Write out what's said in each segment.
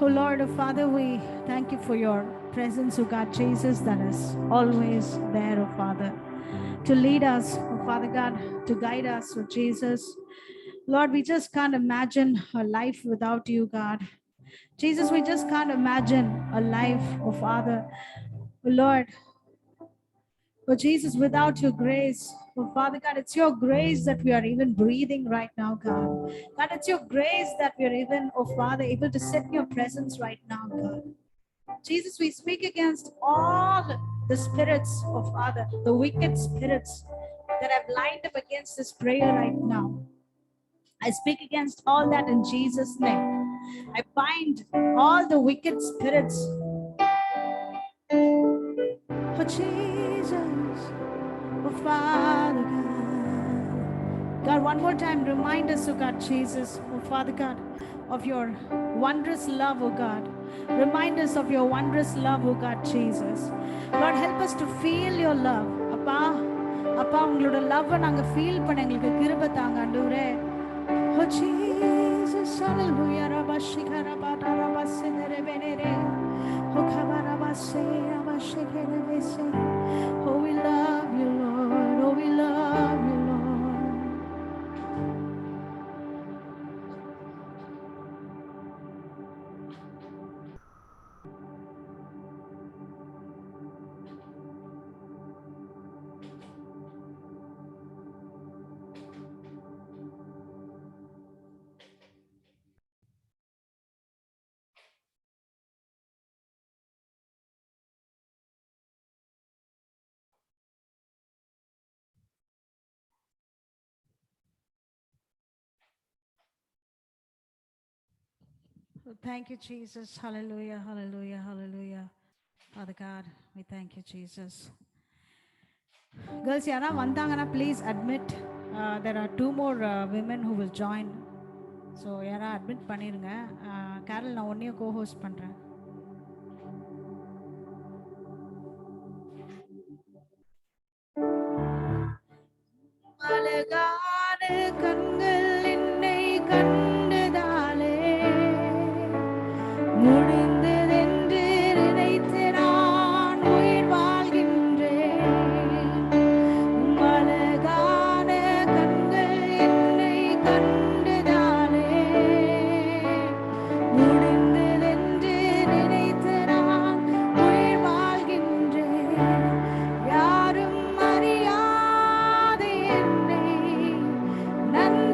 Oh Lord, oh Father, we thank you for your presence, oh God, Jesus, that is always there, oh Father, to lead us, oh Father God, to guide us, oh Jesus. Lord, we just can't imagine a life without you, God. Jesus, we just can't imagine a life, oh Father. Oh Lord, oh Jesus, without your grace, oh Father God, it's your grace that we are even breathing right now, God. God, it's your grace that we are even, oh Father, able to sit in your presence right now, God. Jesus, we speak against all the spirits of Father, the wicked spirits that have lined up against this prayer right now. I speak against all that in Jesus' name. I bind all the wicked spirits. Oh Jesus, oh Father God. God, one more time, remind us, oh God, Jesus, oh Father God, of your wondrous love, oh God. Remind us of your wondrous love, oh God, Jesus. Lord, help us to feel your love. அப்பா அப்பா உங்களோட love நாங்க feel பண்ண எங்களுக்கு கிருபை தாங்க ஆண்டவரே. Oh Jesus, hallelujah. Rabashika rabata rabasene benere. Oh kabarabase abasheke rebese. Oh, we love you, Lord. Oh, we love you, Lord. Oh, thank you, Jesus. Hallelujah, hallelujah, hallelujah. Father God, we thank you, Jesus. Girls, Yana, Vandangana, please admit there are two more women who will join. So, Yana, admit பண்ணிருங்க. Carol, நான் ஒன்னையும் co-host பண்றேன். அழகான கண்கள் என்னை கண்டதாலே முடிந்ததென்று நினைத்து நான் உயிர் வாழ்கின்றேன். அழகான கண்கள் என்னை கண்டதாலே முடிந்ததென்று நினைத்து நான் உயிர் வாழ்கின்றேன். யாரும் அறியாத என்னை நன்றாய்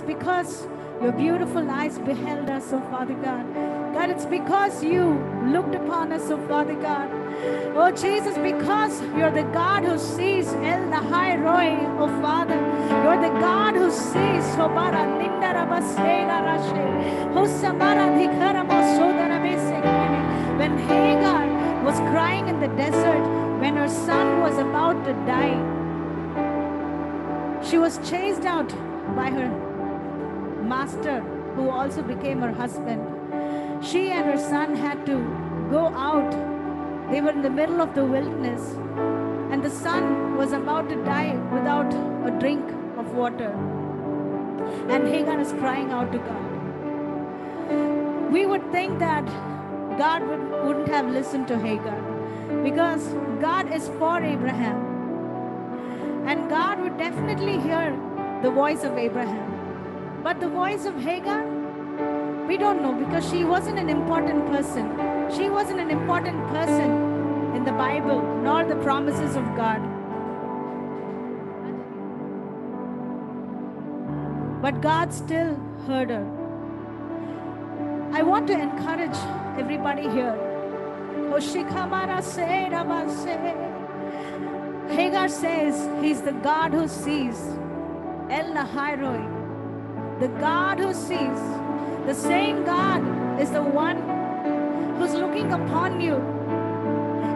because your beautiful eyes beheld us, oh Father God. God, it's because you looked upon us, oh Father God. Oh Jesus, because you're the God who sees El Nahai Roy, oh Father. You're the God who sees, oh Bara Nindara Basega Rashe, oh Samara Dikara Masodara Besekene. When Hagar was crying in the desert, when her son was about to die, she was chased out by her master, who also became her husband. She and her son had to go out. They were in the middle of the wilderness, and the son was about to die without a drink of water. And Hagar is crying out to God. We would think that God wouldn't have listened to Hagar, because God is for Abraham. And God would definitely hear the voice of Abraham. But the voice of Hagar, we don't know, because she wasn't an important person. She wasn't an important person in the Bible, nor the promises of God. But God still heard her. I want to encourage everybody here. Hagar says, He's the God who sees. El Nahai Roy. The God who sees. The same God is the one who's looking upon you.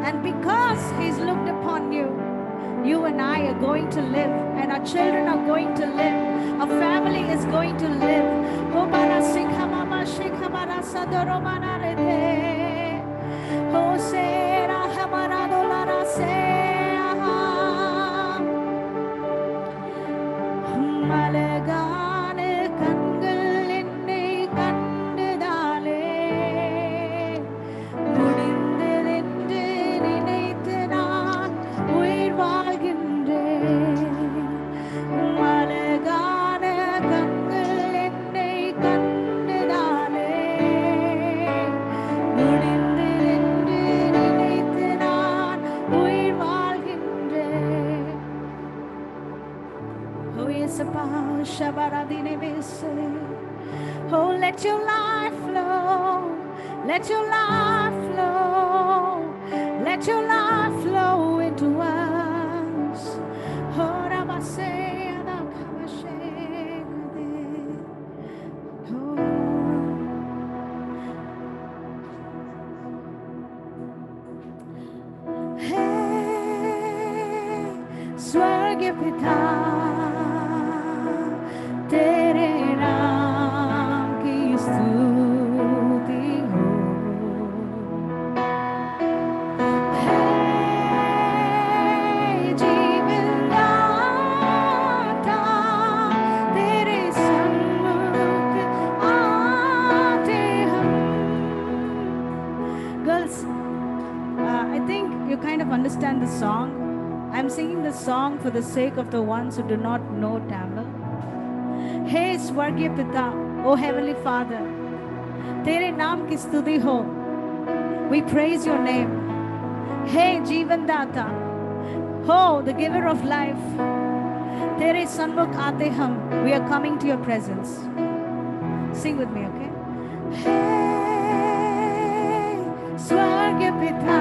And because He's looked upon you, you and I are going to live, and our children are going to live. Our family is going to live. Oh, let your life flow. Let your life flow. Let your life flow into us. Oh, hey, Swargya Pita, तेरे नाम की स्तुति हो। हे जीवनदाता, तेरे सन्मुख आते हम। Girls, I think you kind of understand the song. I'm singing the song for the sake of the ones who do not know Tamil. Hey Swargya Pita, O Heavenly Father, Tere naam ki stuti ho. We praise your name. Hey Jeevandata, ho, the giver of life. Tere sanmukh aate hum. We are coming to your presence. Sing with me, okay? Hey Swargya Pita,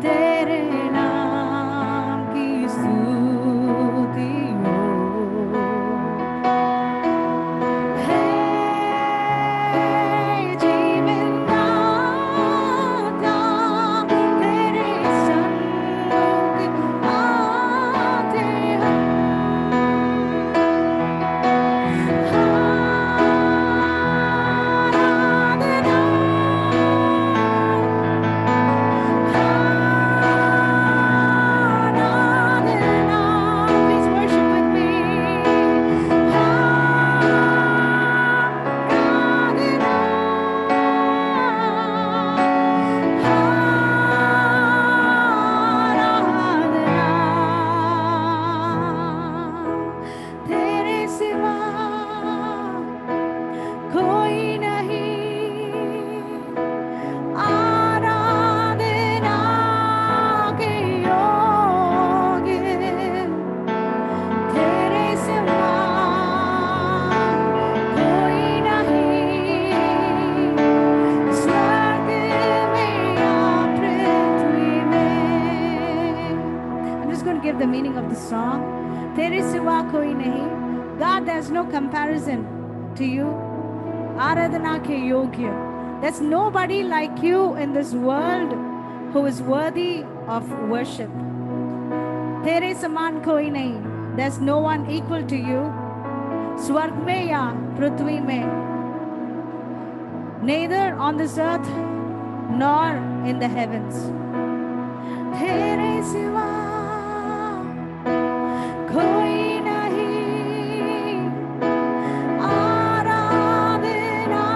Tere naam ki stuti ho. God, there's no comparison to you. Aradhana ke yogya. There's nobody like you in this world who is worthy of worship. Tere saman koi nahi. There's no one equal to you. Swarg mein ya prithvi mein. Neither on this earth nor in the heavens. Tere siva koi nahi. Aradhana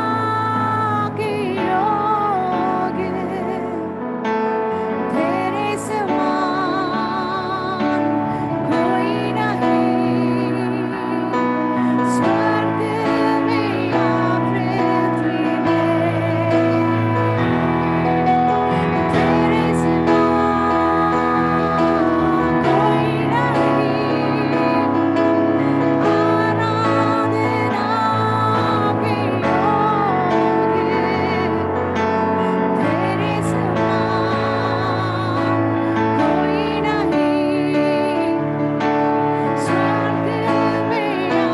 ke yogya. Tere saman koi nahi. Swarg mein ya prithvi mein. Tere saman koi nahi. Aradhana ke yogya. Tere saman koi nahi. Swarg mein ya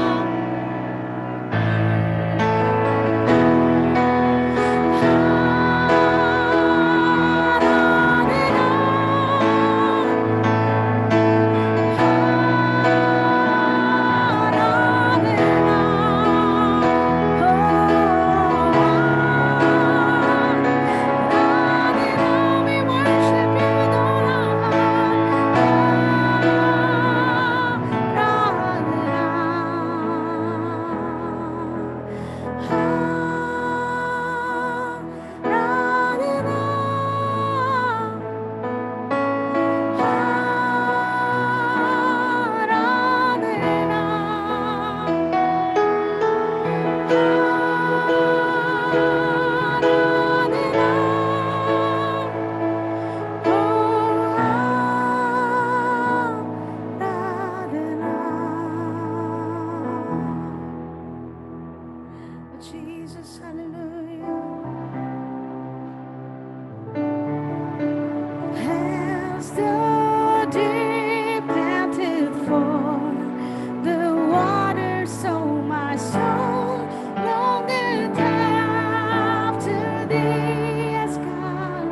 Jesus, hallelujah. Has the deep panted for the water, so my soul longeth after thee, as God.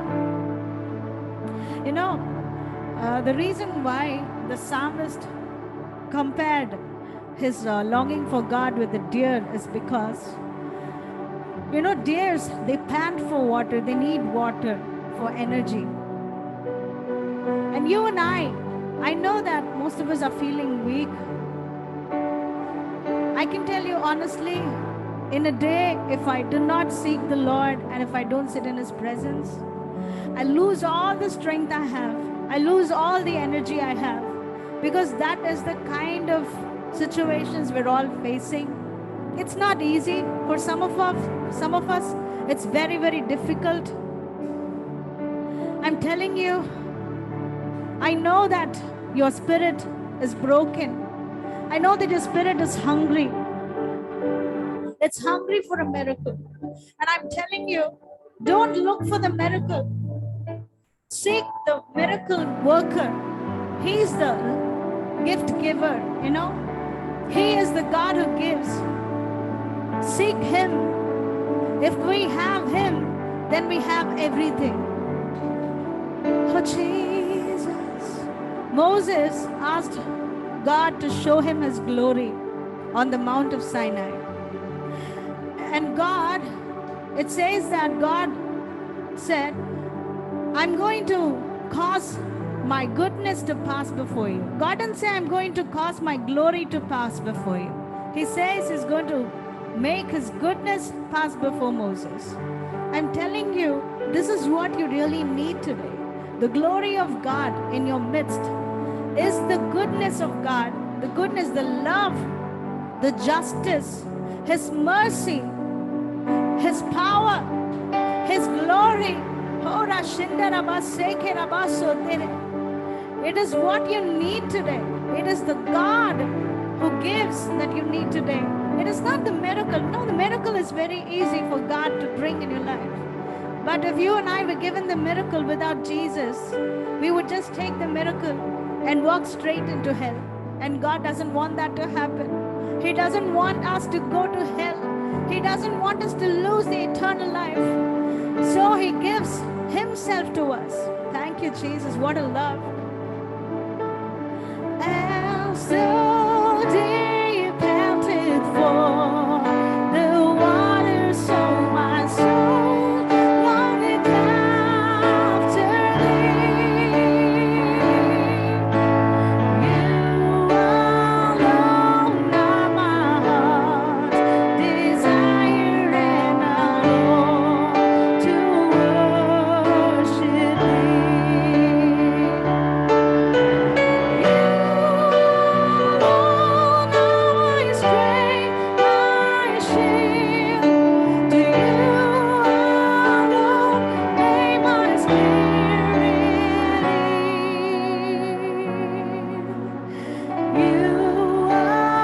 You know, the reason why the psalmist compared his longing for God with the deer is because, you know, deers, they pant for water, they need water for energy. And you and I know that most of us are feeling weak. I can tell you honestly, in a day, if I do not seek the Lord and if I don't sit in His presence, I lose all the strength I have. I lose all the energy I have, because that is the kind of situations we're all facing. It's not easy for some of us. It's very, very difficult. I'm telling you, I know that your spirit is broken. I know that your spirit is hungry. It's hungry for a miracle. And I'm telling you, don't look for the miracle. Seek the miracle worker. He's the gift giver, you know. He is the God who gives. Seek Him. If we have Him, then we have everything. Oh, Jesus. Moses asked God to show him His glory on the Mount of Sinai. And God, it says that God said, I'm going to cause my goodness to pass before you. God didn't say, I'm going to cause my glory to pass before you. He says He's going to make His goodness pass before Moses. I'm telling you, this is what you really need today. The glory of God in your midst is the goodness of God, the goodness, the love, the justice, His mercy, His power, His glory. It is what you need today. It is the God who gives that you need today. It is not the miracle. No, the miracle is very easy for God to bring in your life. But if you and I were given the miracle without Jesus, we would just take the miracle and walk straight into hell. And God doesn't want that to happen. He doesn't want us to go to hell. He doesn't want us to lose the eternal life. So he gives himself to us. Thank you, Jesus. What a love. And so deep panted for the water, so my soul longeth after thee. You alone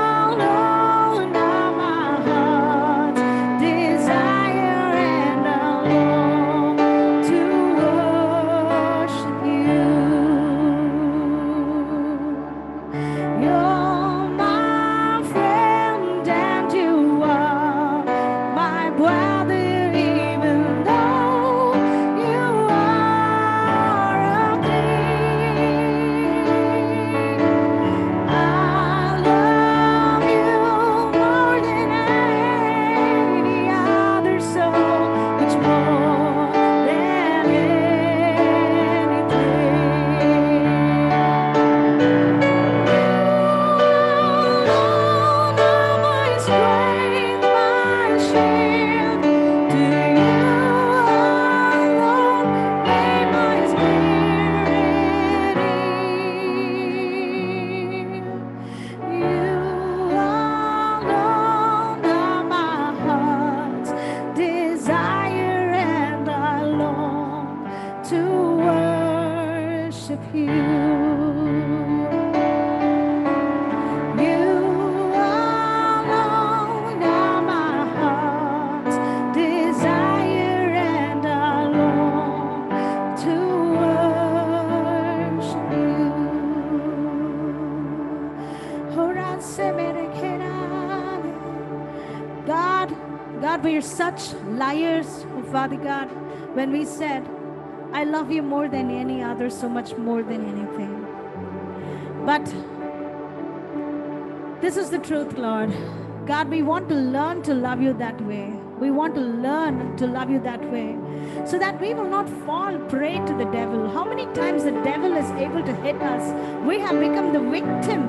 are my heart's desire, and I long to worship God, we are such liars, oh Father God, when we said, I love you more than any other, so much more than anything. But this is the truth, Lord. God, we want to learn to love you that way. We want to learn to love you that way so that we will not fall prey to the devil. How many times the devil is able to hit us? We have become the victim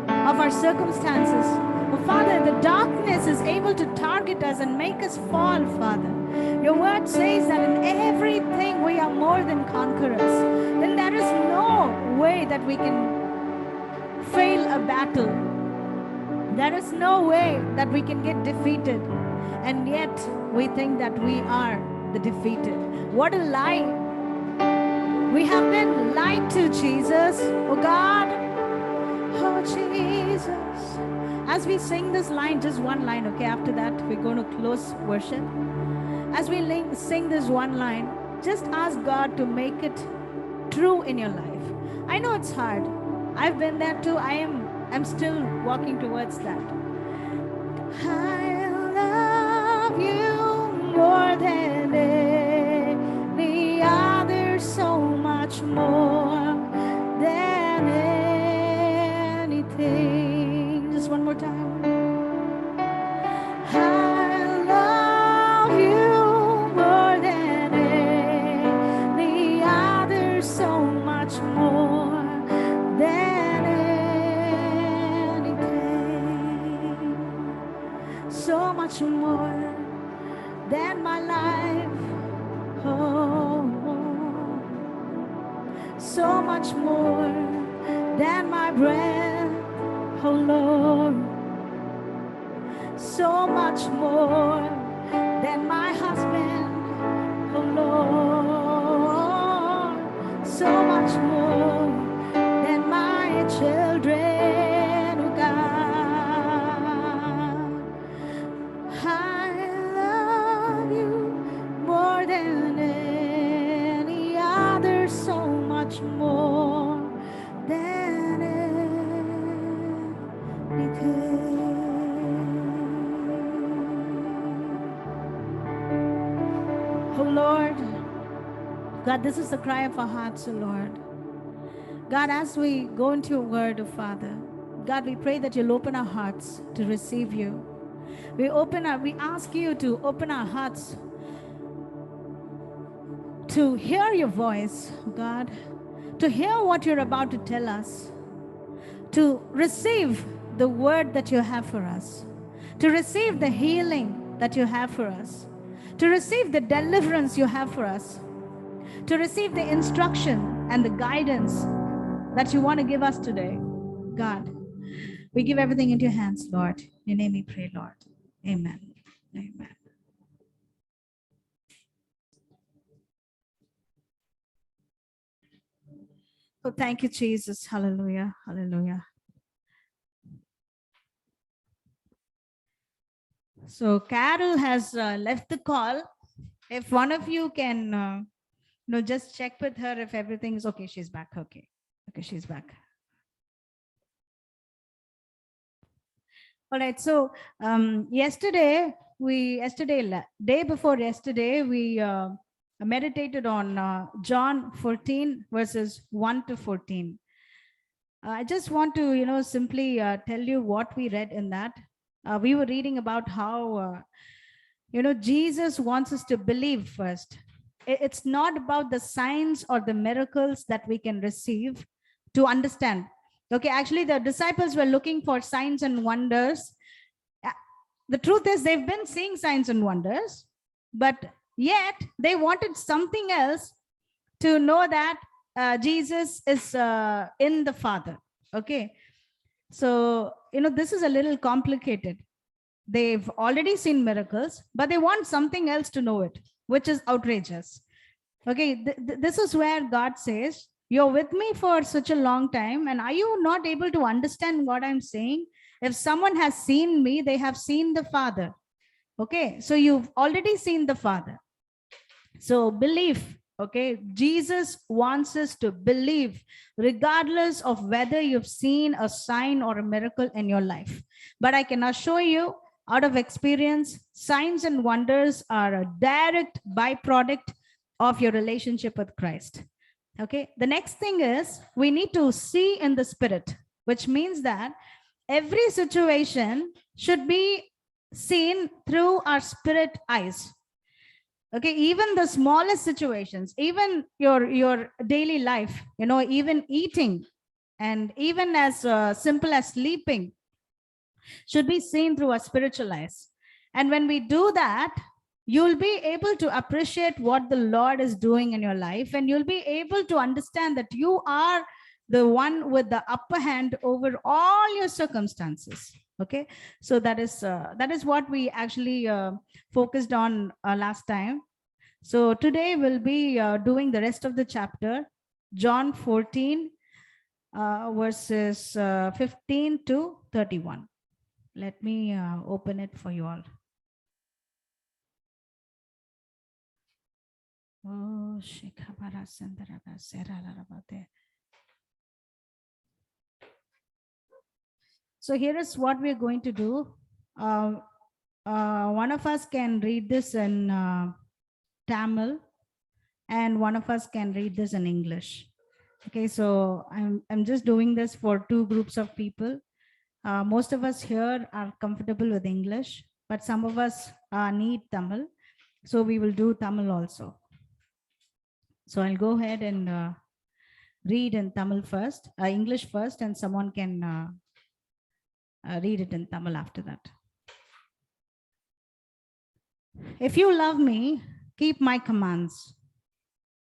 of our circumstances. Oh, Father, the darkness is able to target us and make us fall, Father. Your word says that in everything we are more than conquerors. Then there is no way that we can fail a battle. There is no way that we can get defeated. And yet we think that we are the defeated. What a lie. We have been lied to, Jesus. Oh God. Oh Jesus. As we sing this line, just one line, okay? After that, we're going to close worship. As we sing this one line, just ask God to make it true in your life. I know it's hard. I've been there too. I'm still walking towards that. I love you more than any other, so much more than anything. Just one more time. I love you more than any other, so much more than anything, so much more than my life, oh, so much more than my breath, oh Lord, so much more than my husband, oh Lord, so much more than my children, oh God. I love you more than any other, so much more than anything. Oh Lord, God, this is the cry of our hearts, oh Lord. God, as we go into your word, oh Father, God, we pray that you'll open our hearts to receive you. We ask you to open our hearts to hear your voice, God, to hear what you're about to tell us, to receive the word that you have for us, to receive the healing that you have for us, to receive the deliverance you have for us, to receive the instruction and the guidance that you want to give us today. God, we give everything into your hands, Lord. In your name we pray, Lord. Amen. Amen. Oh, thank you, Jesus. Hallelujah. Hallelujah. So Carol has left the call. If one of you can, just check with her if everything is okay. She's back. Okay. Okay, she's back. All right. So yesterday, day before yesterday, we meditated on John 14 verses 1 to 14. I just want to, simply tell you what we read in that. We were reading about how, Jesus wants us to believe first. It's not about the signs or the miracles that we can receive to understand. Okay, actually, the disciples were looking for signs and wonders. The truth is, they've been seeing signs and wonders, but yet they wanted something else to know that Jesus is in the Father. Okay, so this is a little complicated. They've already seen miracles, but they want something else to know it, which is outrageous. Okay, this is where God says, you're with me for such a long time, and are you not able to understand what I'm saying? If someone has seen me, they have seen the Father. Okay, so you've already seen the Father. So belief. Okay, Jesus wants us to believe regardless of whether you've seen a sign or a miracle in your life. But I can assure you, out of experience, signs and wonders are a direct byproduct of your relationship with Christ. Okay, the next thing is we need to see in the spirit, which means that every situation should be seen through our spirit eyes. Okay, even the smallest situations, even your daily life, even eating, and even as simple as sleeping should be seen through our spiritual eyes. And when we do that, you'll be able to appreciate what the Lord is doing in your life, and you'll be able to understand that you are the one with the upper hand over all your circumstances. Okay, so that is what we actually focused on last time. So today we'll be doing the rest of the chapter, John 14 verses 15 to 31. Let me open it for you all. Oh, so here is what we're going to do. One of us can read this in Tamil, and one of us can read this in English. Okay, so I'm just doing this for two groups of people. Most of us here are comfortable with English, but some of us need Tamil. So we will do Tamil also. So I'll go ahead and read in Tamil first, English first, and someone can read it in Tamil after that. If you love me, keep my commands.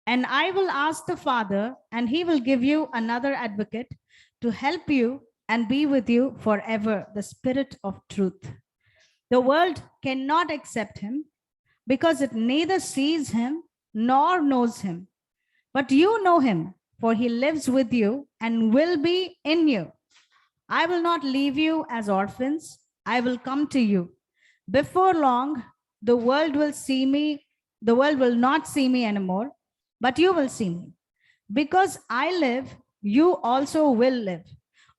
And I will ask the Father, and he will give you another advocate to help you and be with you forever, the Spirit of truth. The world cannot accept him because it neither sees him nor knows him. But you know him, for he lives with you and will be in you. I will not leave you as orphans. I will come to you. Before long, the world will see me. The world will not see me anymore, but you will see me. Because I live, you also will live.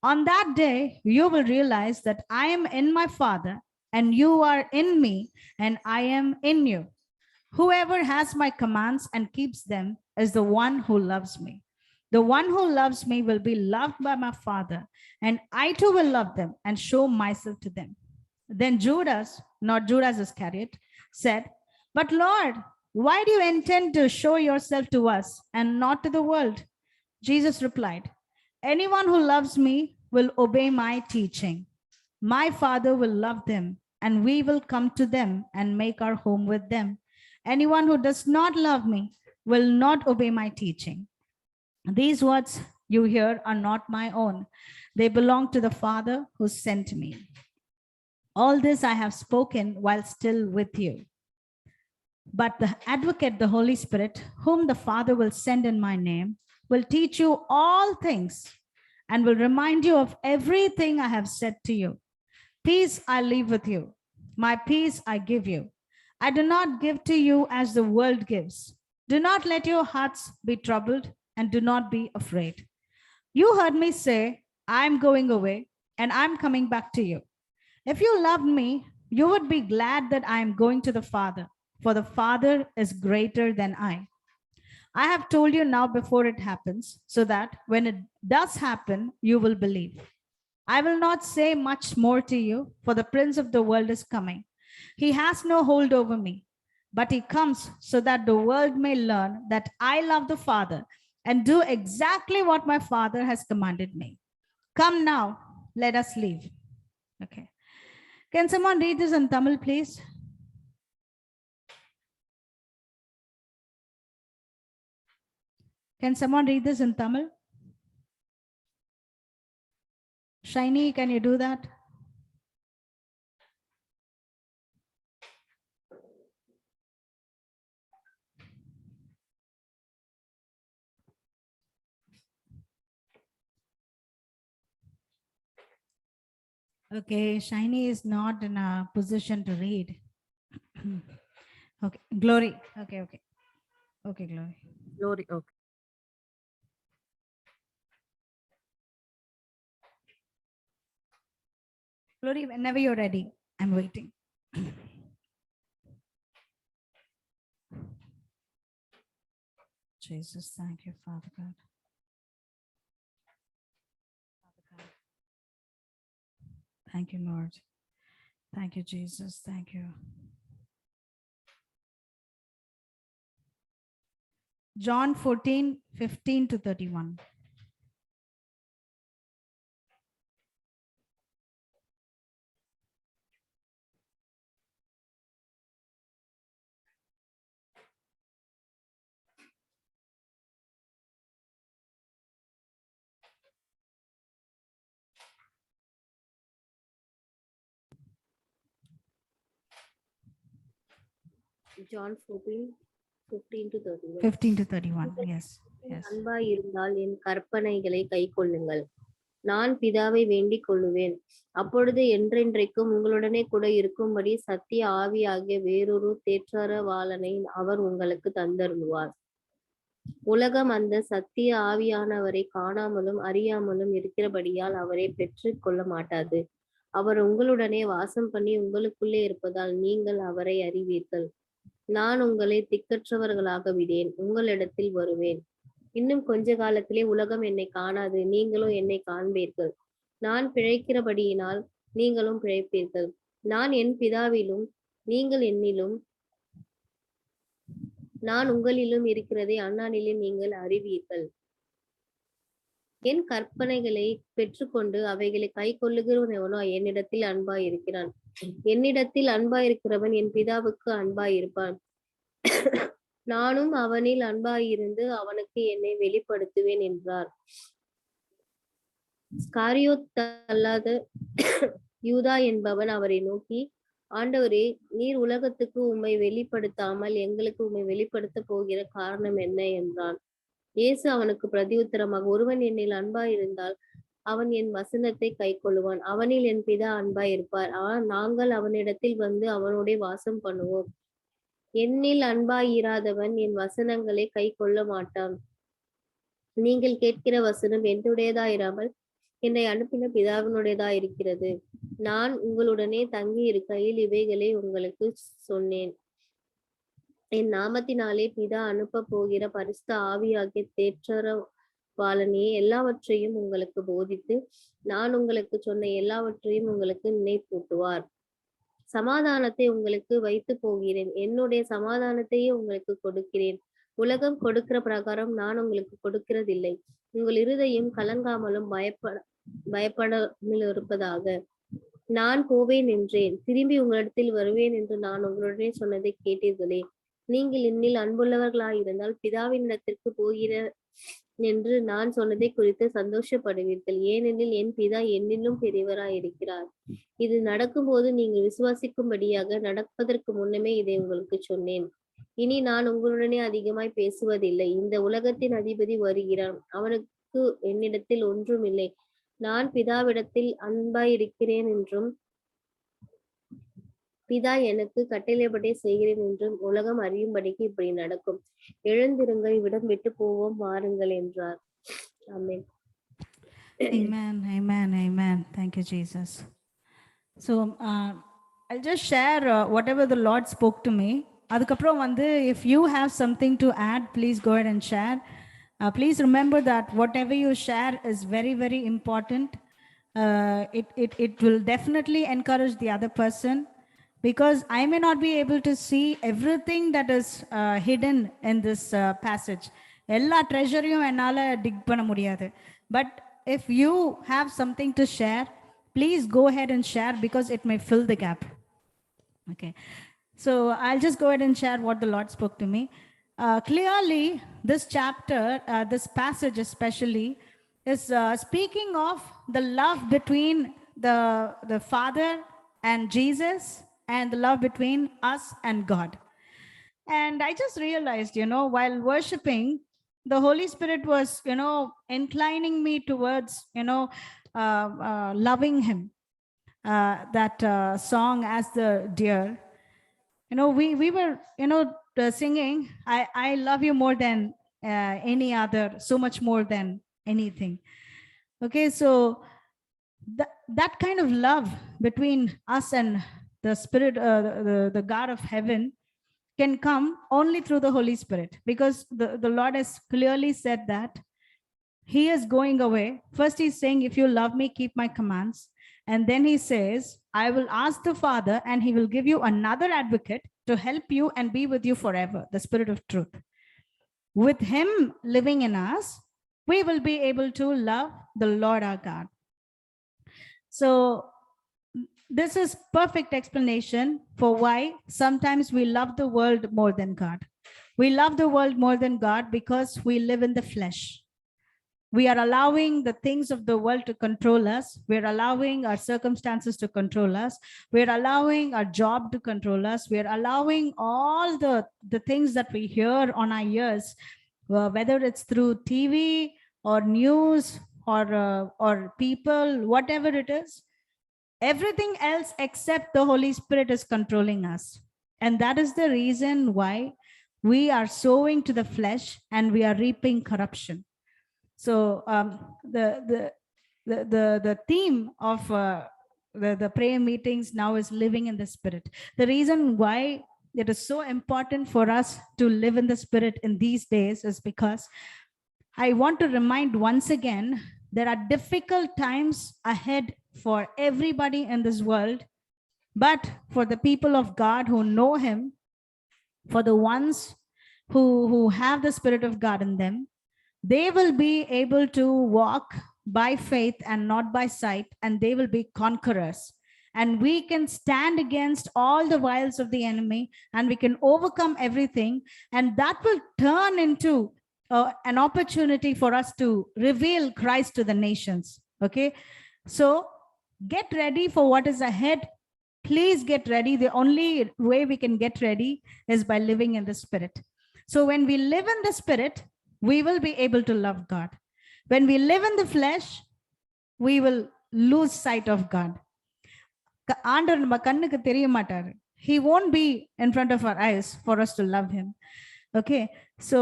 On that day, you will realize that I am in my Father, and you are in me, and I am in you. Whoever has my commands and keeps them is the one who loves me. The one who loves me will be loved by my Father, and I too will love them and show myself to them. Then Judas, not Judas Iscariot, said, But Lord, why do you intend to show yourself to us and not to the world? Jesus replied, Anyone who loves me will obey my teaching. My Father will love them, and we will come to them and make our home with them. Anyone who does not love me will not obey my teaching. These words you hear are not my own. They belong to the Father who sent me. All this I have spoken while still with you. But the advocate, the Holy Spirit, whom the Father will send in my name, will teach you all things and will remind you of everything I have said to you. Peace I leave with you. My peace I give you. I do not give to you as the world gives. Do not let your hearts be troubled and do not be afraid. You heard me say, I'm going away and I'm coming back to you. If you loved me, you would be glad that I am going to the Father, for the Father is greater than I. I have told you now before it happens, so that when it does happen, you will believe. I will not say much more to you, for the prince of the world is coming. He has no hold over me, but he comes so that the world may learn that I love the Father and do exactly what my Father has commanded me. Come now, let us leave. Okay. Can someone read this in Tamil, please? Can someone read this in Tamil? Shiny, can you do that? Okay, Shiny is not in a position to read. Okay, Glory. Okay. Okay, Glory. Glory. Okay. Glory, whenever you're ready, I'm waiting. Jesus, thank you, Father God. Thank you, Lord. Thank you, Jesus. Thank you. John 14:15-31. John 14, 15 to 31. 15-31. Yes. அன்பாய் இருந்தால் என் கற்பனைகளை கைக்கொள்ளுங்கள். நான் பிதாவை வேண்டிக் கொள்ளுவேன். அப்பொழுது என்றென்றைக்கும் உங்களுடனே கூட இருக்கும்படி சத்திய ஆவியாகிய வேறொரு தேற்றரவாளனை அவர் உங்களுக்கு தந்தருளுவார். உலகம் அந்த சத்திய ஆவியானவரை காணாமலும் அறியாமலும் இருக்கிறபடியால் அவரை பெற்று கொள்ள மாட்டாது. அவர் உங்களுடனே வாசம் பண்ணி உங்களுக்குள்ளே இருப்பதால் நீங்கள் அவரை அறிவீர்கள். நான் உங்களை திக்கற்றவர்களாக விடேன், உங்களிடத்தில் வருவேன். இன்னும் கொஞ்ச காலத்திலே உலகம் என்னை காணாது, நீங்களும் என்னை காண்பீர்கள். நான் பிழைக்கிறபடியினால் நீங்களும் பிழைப்பீர்கள். நான் என் பிதாவிலும் நீங்கள் என்னிலும் நான் உங்களிலும் இருக்கிறதை அந்நாளிலே நீங்கள் அறிவீர்கள். என் கற்பனைகளை பெற்றுக்கொண்டு அவைகளை கை கொள்ளுகிறவன் எவனோ என்னிடத்தில் அன்பாய் இருக்கிறான். என்னிடத்தில் அன்பாய் இருக்கிறவன் என் பிதாவுக்கு அன்பாய் இருப்பான். நானும் அவனில் அன்பாயிருந்து அவனுக்கு என்னை வெளிப்படுத்துவேன் என்றார். ஸ்காரியோத் அல்லாத யூதா என்பவன் அவரை நோக்கி, ஆண்டவரே, நீர் உலகத்துக்கு உம்மை வெளிப்படுத்தாமல் எங்களுக்கு உம்மை வெளிப்படுத்த போகிற காரணம் என்ன என்றான். இயேசு அவனுக்கு பிரதியுத்தரமாக, ஒருவன் என்னில் அன்பாயிருந்தால் அவன் என் வசனத்தை கை கொள்ளுவான். அவனில் என் பிதா அன்பாயிருப்பார். நாங்கள் அவனிடத்தில் வந்து அவனுடைய வாசம் பண்ணுவோம். என்னில் அன்பாயிராதவன் என் வசனங்களை கை கொள்ள மாட்டான். நீங்கள் கேட்கிற வசனம் என்னுடையதாயிராமல் என்னை அனுப்பின பிதாவினுடையதா இருக்கிறது. நான் உங்களுடனே தங்கி இருக்கையில் இவைகளை உங்களுக்கு சொன்னேன். என் நாமத்தினாலே பிதா அனுப்ப போகிற பரிசுத்த ஆவியாகிய தேற்றரவாளனே எல்லாவற்றையும் உங்களுக்கு போதித்து நான் உங்களுக்கு சொன்ன எல்லாவற்றையும் உங்களுக்கு நினைப்பூட்டுவார். சமாதானத்தை உங்களுக்கு வைத்து போகிறேன், என்னுடைய சமாதானத்தையே உங்களுக்கு கொடுக்கிறேன். உலகம் கொடுக்கிற பிரகாரம் நான் உங்களுக்கு கொடுக்கிறதில்லை. உங்கள் இருதயம் கலங்காமலும் பயப்படாமல் இருப்பதாக. நான் போவேன் என்றேன், திரும்பி உங்களிடத்தில் வருவேன் என்று நான் உங்களுடனே சொன்னதை கேட்டீர்களே. நீங்கள் என்னில் அன்புள்ளவர்களாயிருந்தால் பிதாவின் இடத்திற்கு போகிறேன் என்று நான் சொன்னதை குறித்து சந்தோஷப்படுவீர்கள். ஏனெனில் என் பிதா என்னிலும் பெரியவராயிருக்கிறார். இது நடக்கும்போது நீங்கள் விசுவாசிக்கும்படியாக நடப்பதற்கு முன்னமே இதை உங்களுக்கு சொன்னேன். இனி நான் உங்களுடனே அதிகமாய் பேசுவதில்லை. இந்த உலகத்தின் அதிபதி வருகிறான், அவனுக்கு என்னிடத்தில் ஒன்றும் இல்லை. நான் பிதாவிடத்தில் அன்பாயிருக்கிறேன் என்றும் பிதா எனக்கு கட்டளைப்படி செய்கிறேன் என்றும் உலகம் அறியும்படிக்கு இப்படி நடக்கும். எழுந்திருங்கள், இவ்விடம் விட்டு போவோம், வாருங்கள் என்றார். ஆமென். Amen, amen, amen. Thank you, Jesus. So I'll just share whatever the Lord spoke to me. அதுக்கப்புறம் வந்து if you have something to add, please go ahead and share. Please remember that whatever you share is very, very important. It will definitely encourage the other person, because I may not be able to see everything that is hidden in this passage. எல்லா ட்ரெஷரையும் என்னால் tick பண்ண முடியாது. But if you have something to share, please go ahead and share, because it may fill the gap. Okay, so I'll just go ahead and share what the Lord spoke to me. Clearly, this chapter, this passage especially, is speaking of the love between the Father and Jesus, and the love between us and God. And I just realized, while worshiping, the Holy Spirit was, inclining me towards, loving him. That song, As the Deer. We were, singing, I love you more than any other, so much more than anything. Okay, so that kind of love between us and the Spirit, the God of heaven, can come only through the Holy Spirit, because the Lord has clearly said that he is going away. First he's saying, if you love me, keep my commands. And then he says, I will ask the Father and he will give you another advocate to help you and be with you forever, the Spirit of truth. With him living in us, we will be able to love the Lord our God. So this is perfect explanation for why sometimes we love the world more than God. We love the world more than God because we live in the flesh. We are allowing the things of the world to control us. We're allowing our circumstances to control us. We're allowing our job to control us. We're allowing all the things that we hear on our ears, whether it's through TV or news or people, whatever it is. Everything else except the Holy Spirit is controlling us. And that is the reason why we are sowing to the flesh and we are reaping corruption. So the theme of the prayer meetings now is living in the Spirit. The reason why it is so important for us to live in the Spirit in these days is because I want to remind once again, there are difficult times ahead for everybody in this world, but for the people of God who know him, for the ones who have the Spirit of God in them, they will be able to walk by faith and not by sight, and they will be conquerors. And we can stand against all the wiles of the enemy, and we can overcome everything, and that will turn into an opportunity for us to reveal Christ to the nations. Okay, so get ready for what is ahead. Please get ready. The only way we can get ready is by living in the Spirit. So when we live in the Spirit, we will be able to love God. When we live in the flesh, we will lose sight of God. ஆண்டவர் நம்ம கண்ணுக்கு தெரிய மாட்டாரு. He won't be in front of our eyes for us to love him. Okay, so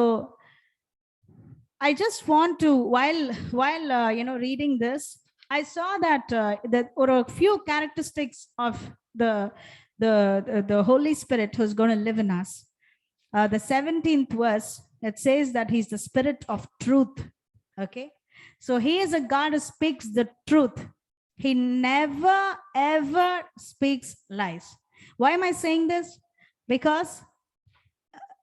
I just want to, while reading this, I saw that there were a few characteristics of the Holy Spirit who's going to live in us. the 17th verse, it says that he's the spirit of truth. Okay. So he is a God who speaks the truth. He never, ever speaks lies. Why am I saying this? Because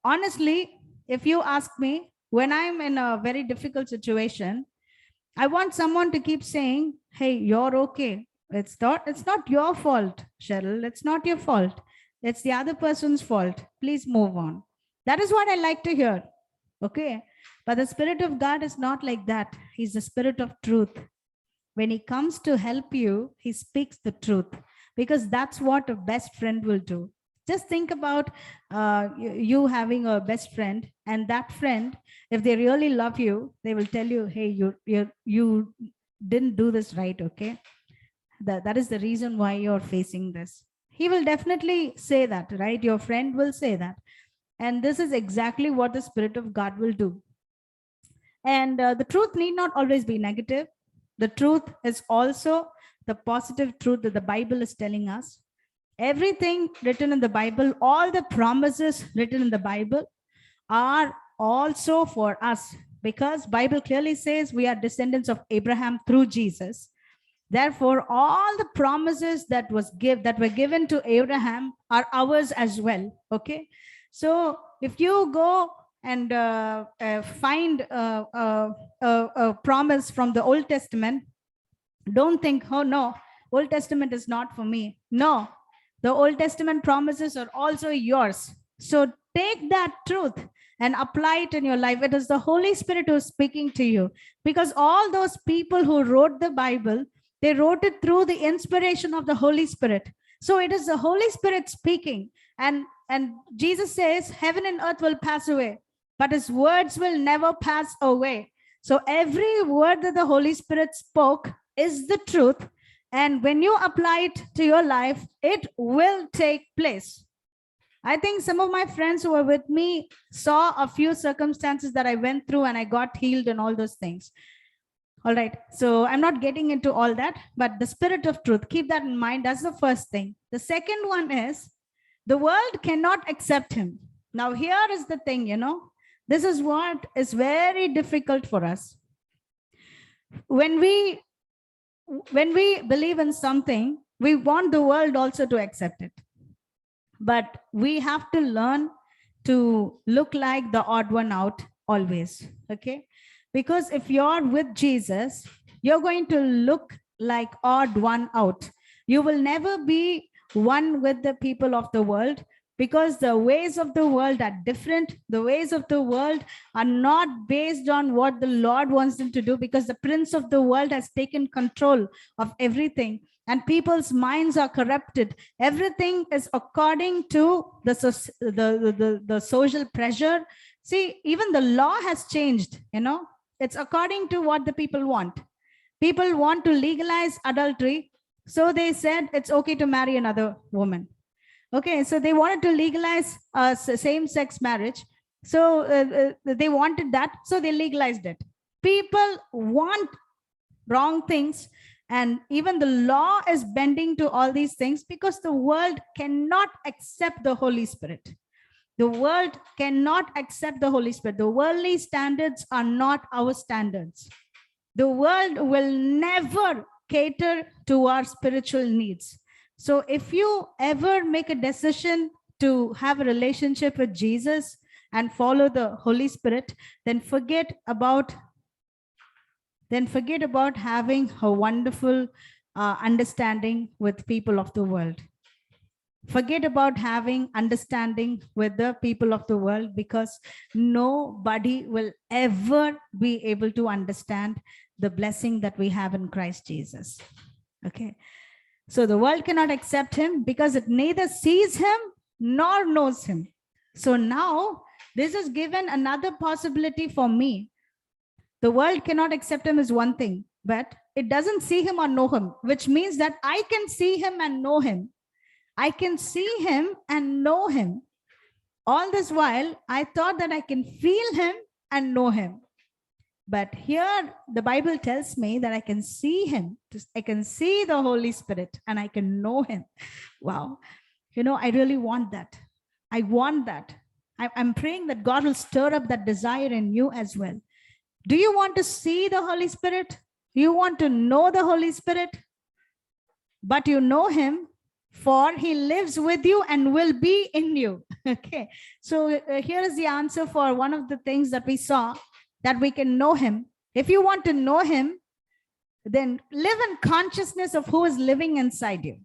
honestly, if you ask me, when I'm in a very difficult situation, I want someone to keep saying, hey, you're okay. It's not your fault, Cheryl. It's not your fault. It's the other person's fault. Please move on. That is what I like to hear. Okay. But the Spirit of God is not like that. He's the Spirit of truth. When he comes to help you, he speaks the truth, because that's what a best friend will do. Just think about you having a best friend, and that friend, if they really love you, they will tell you, hey, you didn't do this right. Okay. That is the reason why you're facing this. He will definitely say that, right? Your friend will say that. And this is exactly what the Spirit of God will do. And the truth need not always be negative. The truth is also the positive truth that the Bible is telling us. Everything written in the Bible, all the promises written in the Bible are also for us, because Bible clearly says we are descendants of Abraham through Jesus. Therefore, all the promises that were given to Abraham are ours as well. Okay. So if you go and find a promise from the Old Testament, don't think, oh no, Old Testament is not for me. No, the Old Testament promises are also yours. So take that truth and apply it in your life. It is the Holy Spirit who is speaking to you, because all those people who wrote the Bible, they wrote it through the inspiration of the Holy Spirit. So it is the Holy Spirit speaking. And Jesus says, heaven and earth will pass away, but his words will never pass away. So every word that the Holy Spirit spoke is the truth. And when you apply it to your life, it will take place. I think some of my friends who were with me saw a few circumstances that I went through, and I got healed and all those things. All right. So I'm not getting into all that, but the Spirit of truth, keep that in mind. That's the first thing. The second one is the world cannot accept him. Now, here is the thing, this is what is very difficult for us. When we believe in something, we want the world also to accept it. But we have to learn to look like the odd one out always. Okay. Because if you're with Jesus, you're going to look like odd one out. You will never be one with the people of the world, because the ways of the world are different. The ways of the world are not based on what the Lord wants them to do, because the prince of the world has taken control of everything, and people's minds are corrupted. Everything is according to the social pressure. See, even the law has changed, it's according to what the people want. People want to legalize adultery. So they said it's okay to marry another woman. Okay, so they wanted to legalize same-sex marriage. So they wanted that, so they legalized it. People want wrong things, and even the law is bending to all these things, because the world cannot accept the Holy Spirit. The world cannot accept the Holy Spirit. The worldly standards are not our standards. The world will never cater to our spiritual needs. So if you ever make a decision to have a relationship with Jesus and follow the Holy Spirit, then forget about having a wonderful understanding with people of the world. Forget about having understanding with the people of the world, because nobody will ever be able to understand the blessing that we have in Christ Jesus. Okay. So the world cannot accept him because it neither sees him nor knows him. So now this is given another possibility for me. The world cannot accept him is one thing, but it doesn't see him or know him, which means that I can see him and know him. I can see him and know him. All this while, I thought that I can feel him and know him. But here the Bible tells me that I can see him. I can see the Holy Spirit and I can know him. Wow. I really want that. I want that. I'm praying that God will stir up that desire in you as well. Do you want to see the Holy Spirit? You want to know the Holy Spirit? But you know him, for he lives with you and will be in you. Okay. So here is the answer for one of the things that we saw, that we can know him. If you want to know him, then live in consciousness of who is living inside you.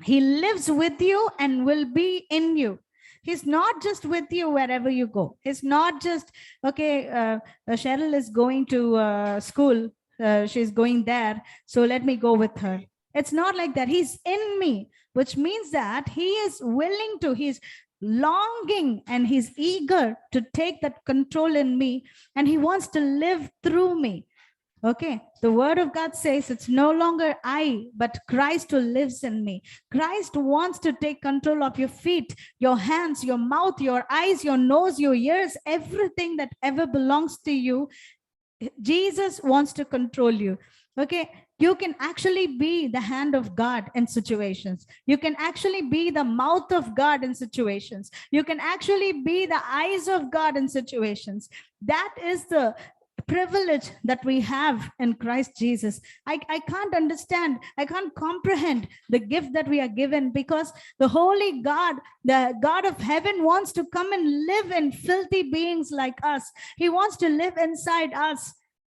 He lives with you and will be in you. He's not just with you wherever you go. It's not just, okay, Cheryl is going to school. She's going there. So let me go with her. It's not like that. He's in me, which means that he is willing to, he's longing and he's eager to take that control in me, and he wants to live through me. Okay, the word of God says it's no longer I, but Christ who lives in me. Christ wants to take control of your feet, your hands, your mouth, your eyes, your nose, your ears, everything that ever belongs to you. Jesus wants to control you. Okay, you can actually be the hand of God in situations. You can actually be the mouth of God in situations. You can actually be the eyes of God in situations. That is the privilege that we have in Christ Jesus. I can't understand, I can't comprehend the gift that we are given, because the holy God, the God of heaven, wants to come and live in filthy beings like us. He wants to live inside us.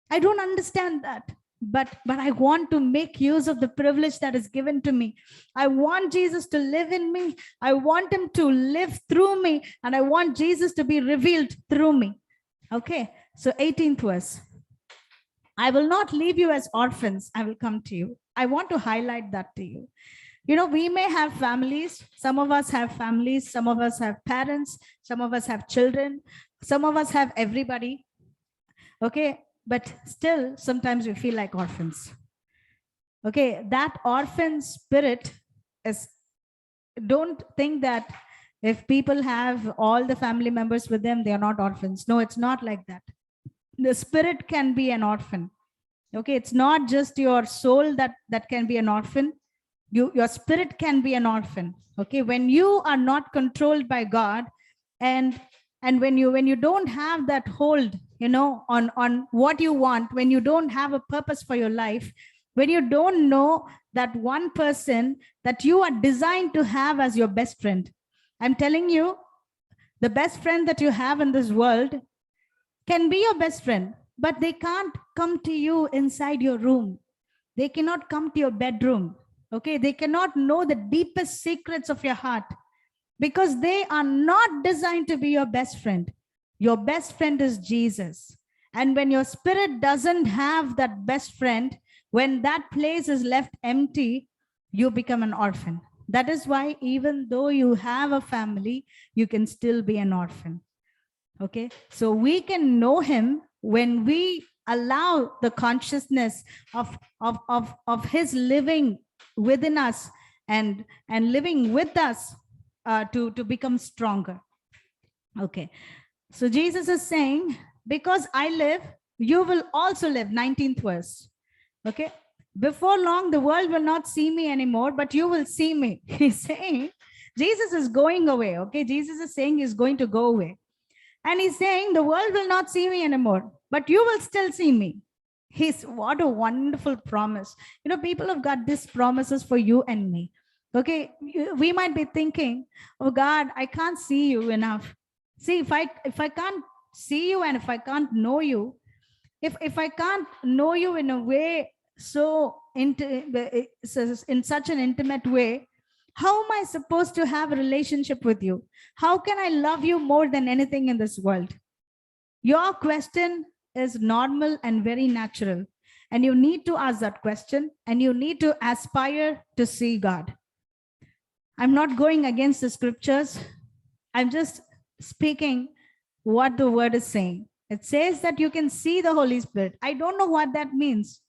I don't understand that, but I want to make use of the privilege that is given to me. I want Jesus to live in me. I want him to live through me, and I want Jesus to be revealed through me. Okay, so 18th verse. I will not leave you as orphans. I will come to you. I want to highlight that to you. You know, we may have families. Some of us have families. Some of us have parents. Some of us have children. Some of us have everybody. Okay, but still, sometimes we feel like orphans. Okay, that orphan spirit is, don't think that if people have all the family members with them, they are not orphans. No, it's not like that. The spirit can be an orphan. Okay, it's not just your soul that can be an orphan. Your spirit can be an orphan. Okay, when you are not controlled by God, and when you don't have that hold, you know, on what you want, when you don't have a purpose for your life, when you don't know that one person that you are designed to have as your best friend. I'm telling you, the best friend that you have in this world can be your best friend, but they can't come to you inside your room. They cannot come to your bedroom. Okay, they cannot know the deepest secrets of your heart, because they are not designed to be your best friend. Your best friend is Jesus. And when your spirit doesn't have that best friend, when that place is left empty, you become an orphan. That is why even though you have a family, you can still be an orphan. Okay, so we can know him when we allow the consciousness of his living within us and living with us to become stronger. Okay, so Jesus is saying, because I live, you will also live. 19th verse. Okay, before long the world will not see me anymore, but you will see me. He's saying Jesus is going away. Okay, Jesus is saying he's going to go away, and he's saying the world will not see me anymore, but you will still see me. What a wonderful promise. You know, people have got these promises for you and me. Okay, we might be thinking, oh God, I can't see you enough. See, if I can't see you, and if I can't know you, if I can't know you in a way, so in such an intimate way, how am I supposed to have a relationship with you? How can I love you more than anything in this world? Your question is normal and very natural, and you need to ask that question, and you need to aspire to see God. I'm not going against the scriptures. I'm just speaking what the word is saying. It says that you can see the Holy Spirit. I don't know what that means,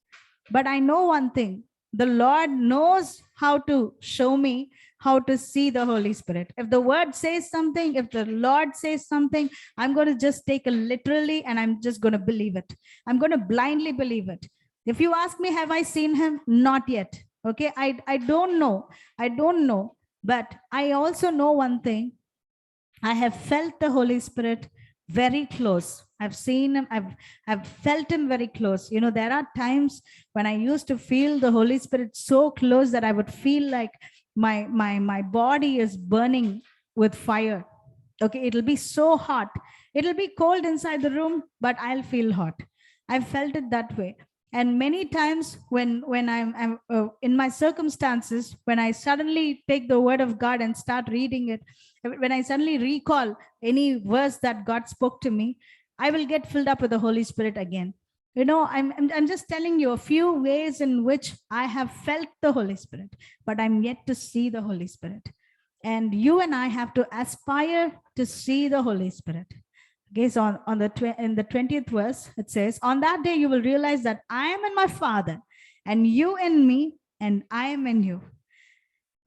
but I know one thing. The Lord knows how to show me how to see the Holy Spirit. If the word says something, if the Lord says something, I'm going to just take it literally, and I'm just going to believe it. I'm going to blindly believe it. If you ask me, have I seen him? Not yet. Okay, I don't know. I don't know. But I also know one thing, I have felt the Holy Spirit very close. I've seen him, I've felt him very close. You know, there are times when I used to feel the Holy Spirit so close that I would feel like my body is burning with fire. Okay, it'll be so hot. It'll be cold inside the room, but I'll feel hot. I've felt it that way. And many times when I'm in my circumstances, when I suddenly take the word of God and start reading it, when I suddenly recall any verse that God spoke to me, I will get filled up with the Holy Spirit again. You know, I'm just telling you a few ways in which I have felt the Holy Spirit, but I'm yet to see the Holy Spirit. And you and I have to aspire to see the Holy Spirit. Okay, so in the 20th verse, it says, on that day you will realize that I am in my Father, and you in me, and I am in you.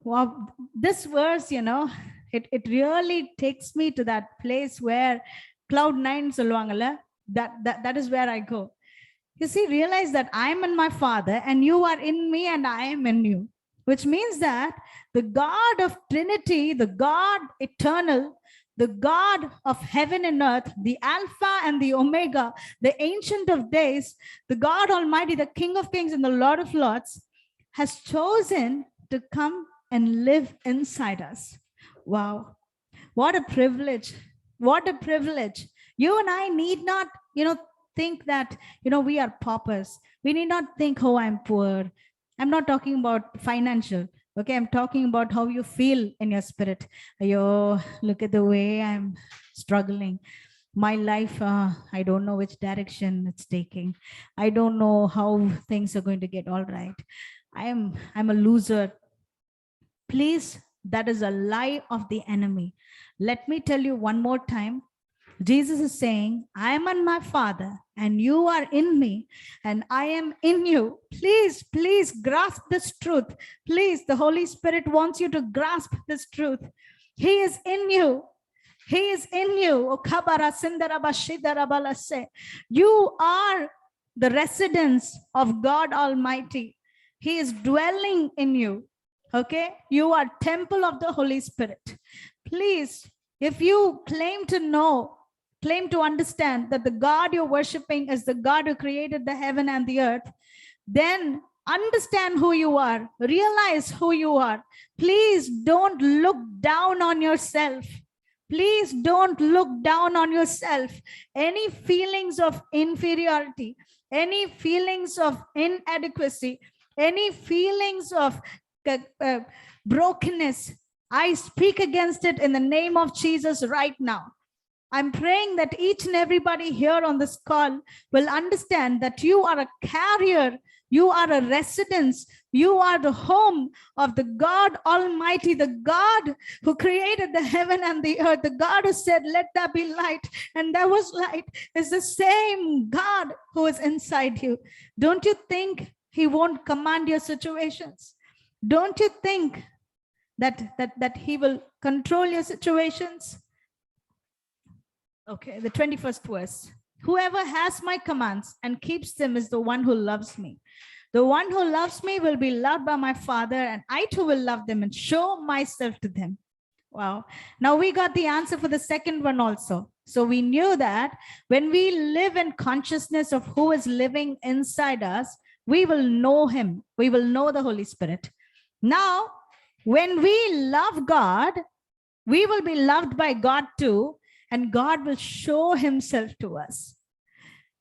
Wow, this verse, you know, it really takes me to that place where cloud nine solluvaangala, that is where I go. You see, realize that I am in my Father, and you are in me, and I am in you, which means that the God of Trinity, the God eternal, the God of heaven and earth, the Alpha and the Omega, the Ancient of Days, the God Almighty, the King of Kings and the Lord of Lords, has chosen to come and live inside us. Wow, what a privilege. What a privilege. You and I need not, you know, think that, you know, we are paupers. We need not think, oh, I'm poor. I'm not talking about financial. Okay, I'm talking about how you feel in your spirit. Yo, look at the way I'm struggling. My life, I don't know which direction it's taking. I don't know how things are going to get all right. I'm a loser. Please, that is a lie of the enemy. Let me tell you one more time. Jesus is saying, I am in my Father, and you are in me, and I am in you. Please, please grasp this truth. Please, the Holy Spirit wants you to grasp this truth. He is in you. He is in you. You are the residence of God Almighty. He is dwelling in you. Okay? You are temple of the Holy Spirit. Please, if you claim to understand that the God you're worshiping is the God who created the heaven and the earth, then understand who you are, realize who you are. Please don't look down on yourself. Please don't look down on yourself. Any feelings of inferiority, any feelings of inadequacy, any feelings of brokenness, I speak against it in the name of Jesus right now. I'm praying that each and everybody here on this call will understand that you are a carrier, you are a residence, you are the home of the God Almighty, the God who created the heaven and the earth, the God who said, let there be light, and there was light, is the same God who is inside you. Don't you think he won't command your situations? Don't you think that he will control your situations? Okay, the 21st verse. Whoever has my commands and keeps them is the one who loves me. The one who loves me will be loved by my Father, and I too will love them and show myself to them. Wow. Now we got the answer for the second one also. So we knew that when we live in consciousness of who is living inside us, we will know him. We will know the Holy Spirit. Now, when we love God, we will be loved by God too, and God will show himself to us.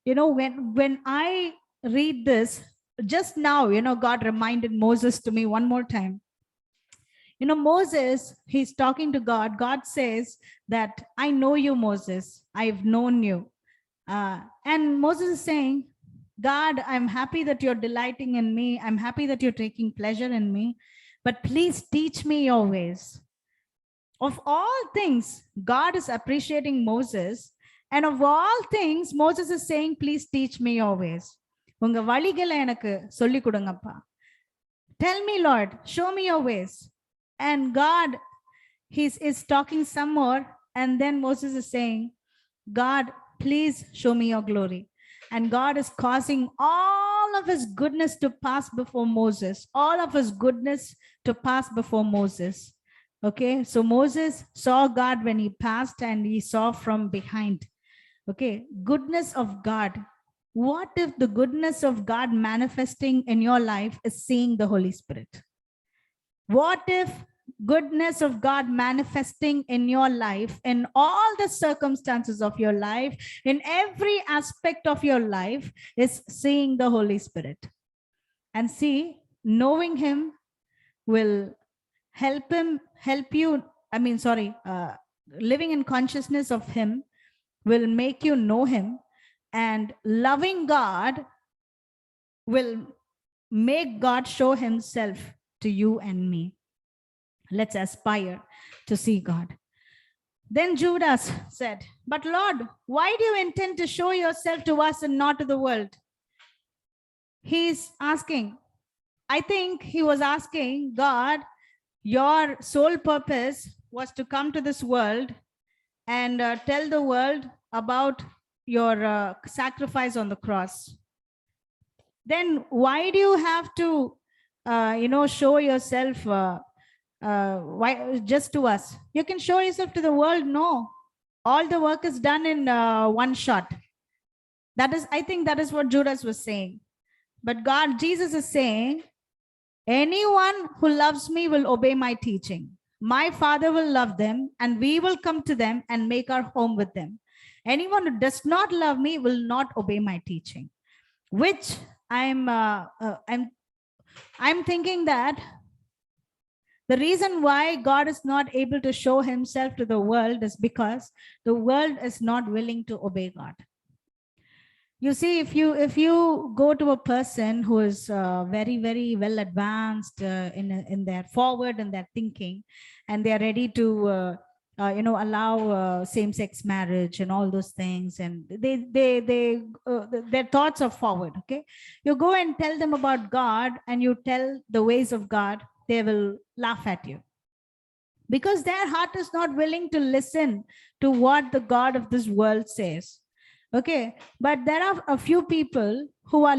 You know, when I read this just now, you know, God reminded Moses to me one more time. You know, Moses, he's talking to God. God says that, I know you, Moses. I've known you. And Moses is saying, God, I'm happy that you're delighting in me. I'm happy that you're taking pleasure in me. But please teach me your ways. Of all things, God is appreciating Moses. And of all things, Moses is saying, please teach me your ways. Unga valigala enakku solli kudungappa. Tell me, Lord, show me your ways. And God, is talking some more. And then Moses is saying, God, please show me your glory. And God is causing all of his goodness to pass before Moses. All of his goodness to pass before Moses. Okay, so Moses saw God when he passed and he saw from behind. Okay, goodness of God. What if the goodness of God manifesting in your life is seeing the Holy Spirit? What if goodness of God manifesting in your life, in all the circumstances of your life, in every aspect of your life, is seeing the Holy Spirit? And see, knowing him will help you. Living in consciousness of him will make you know him, and loving God will make God show himself to you and me. Let's aspire to see God. Then Judas said, "But Lord, why do you intend to show yourself to us and not to the world?" He's asking, I think he was asking God, your sole purpose was to come to this world and tell the world about your sacrifice on the cross. Then why do you have to, show yourself why just to us? You can show yourself to the world. No, all the work is done in one shot. I think that is what Judas was saying. But Jesus is saying, anyone who loves me will obey my teaching. My Father will love them, and we will come to them and make our home with them. Anyone who does not love me will not obey my teaching. Which I'm thinking that the reason why God is not able to show himself to the world is because the world is not willing to obey God. You see, if you go to a person who is very, very well advanced in their forward in their thinking, and they are ready to allow same-sex marriage and all those things, and their thoughts are forward. Okay, you go and tell them about God, and you tell the ways of God, they will laugh at you, because their heart is not willing to listen to what the God of this world says. Okay, but there are a few people who are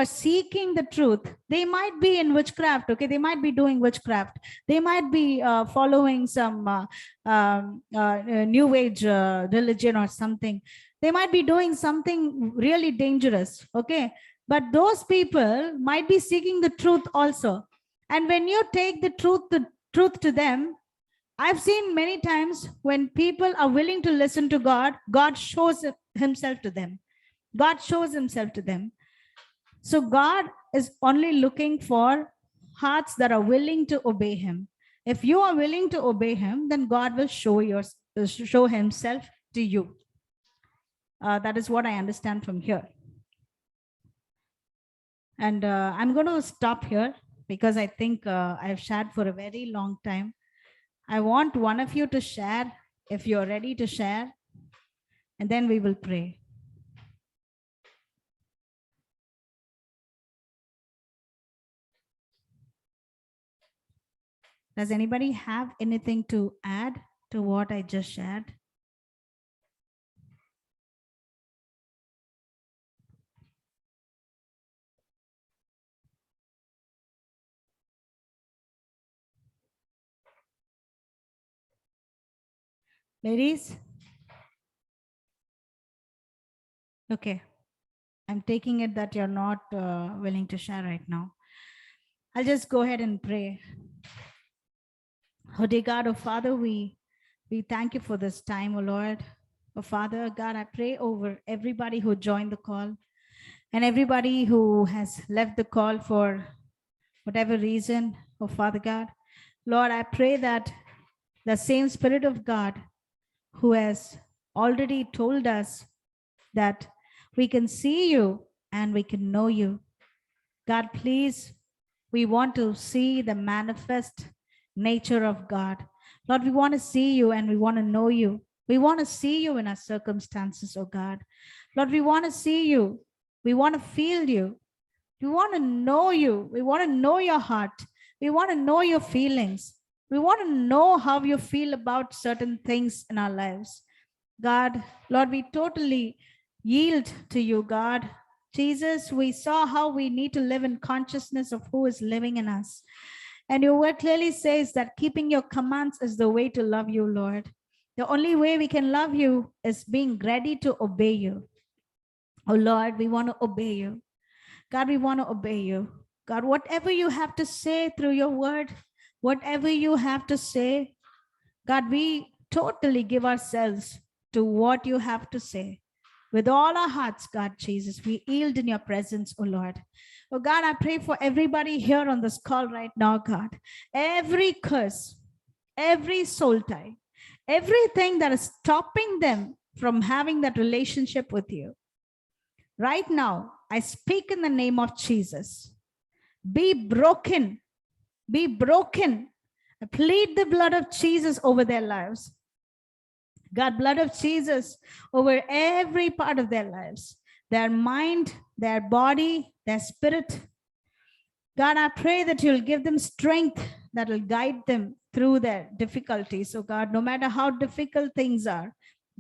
seeking the truth. They might be in witchcraft. Okay, they might be doing witchcraft. They might be following some new age religion or something. They might be doing something really dangerous. Okay, but those people might be seeking the truth also. And when you take the truth to them, I've seen many times when people are willing to listen to God, God shows himself to them. God shows himself to them. So God is only looking for hearts that are willing to obey him. If you are willing to obey him, then God will show himself to you. That is what I understand from here. And I'm going to stop here because I think I've shared for a very long time. I want one of you to share if you're ready to share, and then we will pray. Does anybody have anything to add to what I just shared? Ladies? Okay. I'm taking it that you're not willing to share right now. I'll just go ahead and pray. Oh, dear God, oh Father, we thank you for this time, oh Lord. Oh Father, God, I pray over everybody who joined the call and everybody who has left the call for whatever reason, oh Father God. Lord, I pray that the same Spirit of God who has already told us that we can see you and we can know you. God, please, we want to see the manifest nature of God. Lord, we want to see you and we want to know you. We want to see you in our circumstances, oh God. Lord, we want to see you. We want to feel you. We want to know you. We want to know your heart. We want to know your feelings. We want to know how you feel about certain things in our lives. God, Lord, we totally yield to you, God. Jesus, we saw how we need to live in consciousness of who is living in us. And your word clearly says that keeping your commands is the way to love you, Lord. The only way we can love you is being ready to obey you. Oh Lord, we want to obey you. God, we want to obey you. God, whatever you have to say through your word, whatever you have to say, God, we totally give ourselves to what you have to say. With all our hearts, God Jesus, we yield in your presence, oh Lord. Oh God, I pray for everybody here on this call right now, God. Every curse, every soul tie, everything that is stopping them from having that relationship with you. Right now, I speak in the name of Jesus. Be broken. Be broken. I plead the blood of Jesus over their lives. God, blood of Jesus over every part of their lives, their mind, their body, their spirit. God, I pray that you'll give them strength that will guide them through their difficulties. So God, no matter how difficult things are,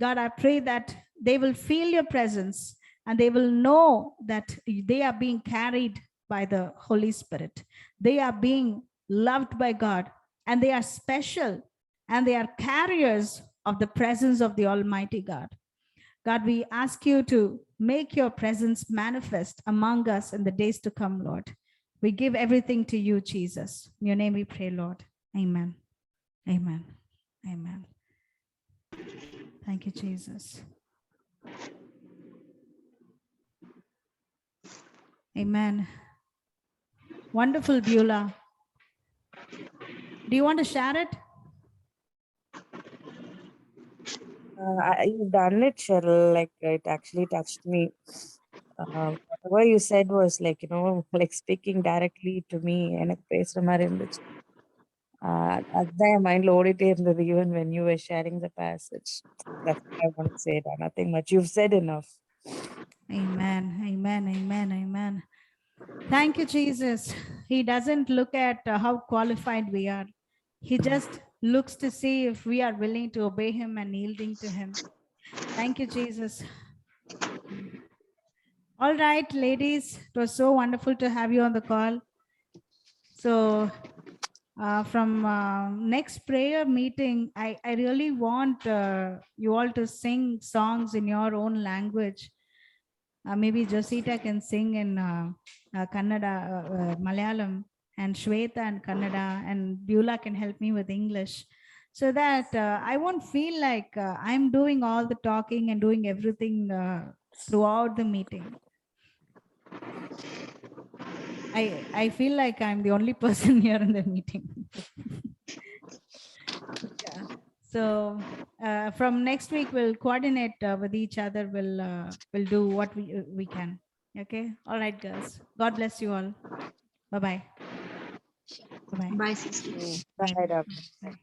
God, I pray that they will feel your presence and they will know that they are being carried by the Holy Spirit. They are being loved by God and they are special and they are carriers of the presence of the Almighty God. God, we ask you to make your presence manifest among us in the days to come, Lord. We give everything to you, Jesus. In your name we pray, Lord. Amen. Amen. Amen. Thank you, Jesus. Amen. Wonderful, Beulah. Do you want to share it? You've done it, Cheryl. Like it actually touched me. Whatever you said was like, like speaking directly to me and பேசுற மாதிரி இருந்துச்சு. அதுதான் என் மைண்ட்ல ஓடிட்டே இருந்தது even when you were sharing the passage. That's what I want to say. Nothing much. You've said enough. Amen. Amen. Amen. Amen. Thank you, Jesus. He doesn't look at how qualified we are. He just looks to see if we are willing to obey him and yielding to him. Thank you, Jesus. All right, ladies, it was so wonderful to have you on the call. So from next prayer meeting, I really want you all to sing songs in your own language. Maybe Josita can sing in Kannada, Malayalam, and Shweta and Kannada, and Beulah can help me with English, so that I won't feel like I'm doing all the talking and doing everything throughout the meeting. I feel like I'm the only person here in the meeting. Yeah. So from next week we'll coordinate with each other. We'll do what we can. Okay. All right, girls. God bless you all. Bye bye. Bye bye. Bye, sister. Bye, Doctor. Bye.